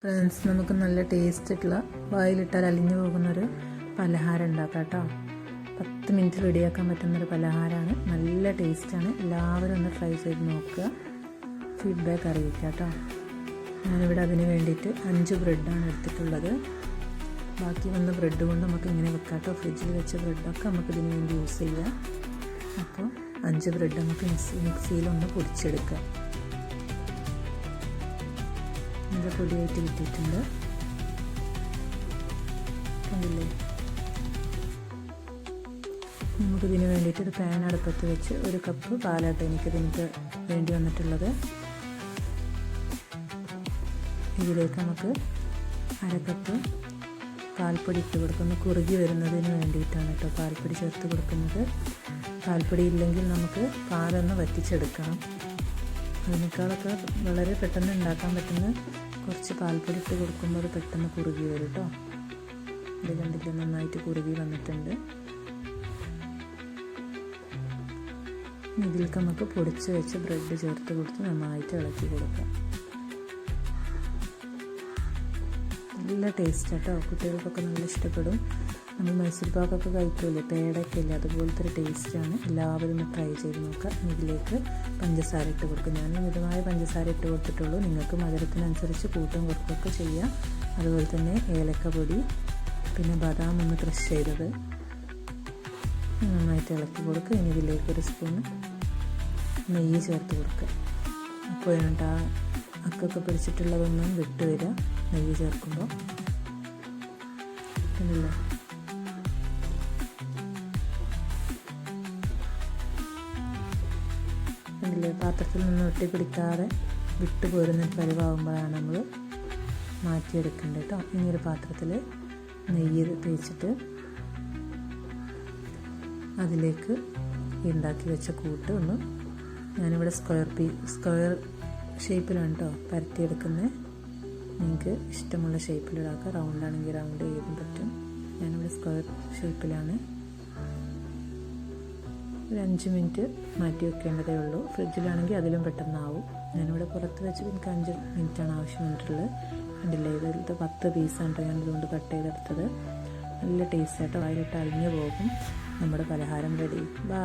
Friends, നമുക്ക് നല്ല ടേസ്റ്റുള്ള വായിലിട്ടാൽ അലിഞ്ഞു പോകുന്നൊരു പലഹാരം ഉണ്ടാക്കാം കേട്ടോ. 10 മിനിറ്റ് റെഡിയാക്കാൻ പറ്റുന്നൊരു പലഹാരമാണ്. നല്ല ടേസ്റ്റാണ്. എല്ലാവരും ഒന്ന് ട്രൈ ചെയ്ത് നോക്കുക, ഫീഡ്ബാക്ക് അറിയിക്കുക കേട്ടോ. ഞാനിവിടെ അതിന് വേണ്ടിയിട്ട് 5 ബ്രെഡാണ് എടുത്തിട്ടുള്ളത്. ബാക്കി വന്ന ബ്രെഡ് കൊണ്ട് നമുക്ക് ഇങ്ങനെ വെക്കാം കേട്ടോ. ഫ്രിഡ്ജിൽ വെച്ച ബ്രെഡൊക്കെ നമുക്ക് ഇതിന് വേണ്ടി യൂസ് ചെയ്യാം. അപ്പോൾ 5 ബ്രെഡ് നമുക്ക് മിക്സിയിലൊന്ന് പൊടിച്ചെടുക്കാം. നല്ല പൊടിയായിട്ട് കിട്ടിയിട്ടുണ്ട്, കണ്ടില്ലേ. നമുക്കിതിന് വേണ്ടിയിട്ട് ഒരു പാൻ അടുപ്പത്ത് വെച്ച് 1 കപ്പ് പാലാട്ടോ എനിക്കിതിന് വേണ്ടി വന്നിട്ടുള്ളത്. ഇതിലേക്ക് നമുക്ക് 1/2 കപ്പ് പാൽപ്പൊടി ഇട്ട് കൊടുക്കുന്നു. കുറുകി വരുന്നതിന് വേണ്ടിയിട്ടാണ് കേട്ടോ പാൽപ്പൊടി ചേർത്ത് കൊടുക്കുന്നത്. പാൽപ്പൊടി ഇല്ലെങ്കിൽ നമുക്ക് പാലൊന്ന് വറ്റിച്ചെടുക്കണം. അതിനേക്കാളൊക്കെ വളരെ പെട്ടെന്ന് ഉണ്ടാക്കാൻ പറ്റുന്ന കുറച്ച് പാൽപ്പൊടി ഇട്ട് കൊടുക്കുമ്പോൾ അത് പെട്ടെന്ന് കുറുകി വരും കേട്ടോ. ഇത് കണ്ടില്ല, നന്നായിട്ട് കുറുകി വന്നിട്ടുണ്ട്. ഇതിലേക്ക് നമുക്ക് പൊടിച്ച് വെച്ച് ബ്രെഡ് ചേർത്ത് കൊടുത്ത് നന്നായിട്ട് ഇളക്കി കൊടുക്കാം. നല്ല ടേസ്റ്റ് കേട്ടോ, കുട്ടികൾക്കൊക്കെ നല്ല ഇഷ്ടപ്പെടും. നമ്മൾ മൈസൂർ പാക്കൊക്കെ കഴിക്കില്ലേ, പേടയൊക്കെ ഇല്ലേ, അതുപോലത്തെ ഒരു ടേസ്റ്റാണ്. എല്ലാവരും ഒന്ന് ട്രൈ ചെയ്ത് നോക്കാം. ഇതിലേക്ക് പഞ്ചസാര ഇട്ട് കൊടുക്കും. ഞാൻ മിതമായ പഞ്ചസാര ഇട്ട് കൊടുത്തിട്ടുള്ളൂ. നിങ്ങൾക്ക് മധുരത്തിനനുസരിച്ച് കൂട്ടും കുറക്കൊക്കെ ചെയ്യാം. അതുപോലെ തന്നെ ഏലക്ക പൊടി, പിന്നെ ബദാം ഒന്ന് ക്രഷ് ചെയ്തത് നന്നായിട്ട് ഇളക്കി കൊടുക്കുക. ഇനി ഇതിലേക്ക് 1 സ്പൂൺ നെയ്യ് ചേർത്ത് കൊടുക്കുക. അപ്പോൾ വേണ്ട അക്കൊക്കെ പിടിച്ചിട്ടുള്ളതൊന്നും വിട്ട് വരിക നെയ്യ് ചേർക്കുമ്പോൾ. ഇല്ല, അതിൽ പാത്രത്തിൽ നിന്ന് ഒട്ടിപ്പിടിക്കാതെ വിട്ട് പോരുന്ന പരിവാകുമ്പോഴാണ് നമ്മൾ മാറ്റിയെടുക്കേണ്ടത് കേട്ടോ. ഇനിയൊരു പാത്രത്തിൽ നെയ്യ് തേച്ചിട്ട് അതിലേക്ക് ഉണ്ടാക്കി വെച്ച കൂട്ട് ഒന്ന്, ഞാനിവിടെ സ്ക്വയർ ഷേപ്പിലാണ് കേട്ടോ പരത്തിയെടുക്കുന്നത്. നിങ്ങൾക്ക് ഇഷ്ടമുള്ള ഷേപ്പിലിടാക്കുക. റൗണ്ടാണെങ്കിൽ റൗണ്ട് ചെയ്തും പറ്റും. ഞാനിവിടെ സ്ക്വയർ ഷേപ്പിലാണ്. ഒരു 5 മിനിറ്റ് മാറ്റി വെക്കേണ്ടതേ ഉള്ളൂ. ഫ്രിഡ്ജിലാണെങ്കിൽ അതിലും പെട്ടെന്നാവും. ഞാനിവിടെ പുറത്ത് വെച്ച് എനിക്ക് 5 മിനിറ്റാണ് ആവശ്യം വന്നിട്ടുള്ളത്. കണ്ടില്ലേ, ഇതിലത്തെ 10 പീസാണ് ഞാൻ ഇതുകൊണ്ട് കട്ട് ചെയ്തെടുത്തത്. നല്ല ടേസ്റ്റ് ആയിട്ട് വായിലിട്ട് അലിഞ്ഞു പോകും. നമ്മുടെ പലഹാരം റെഡി. ബൈ.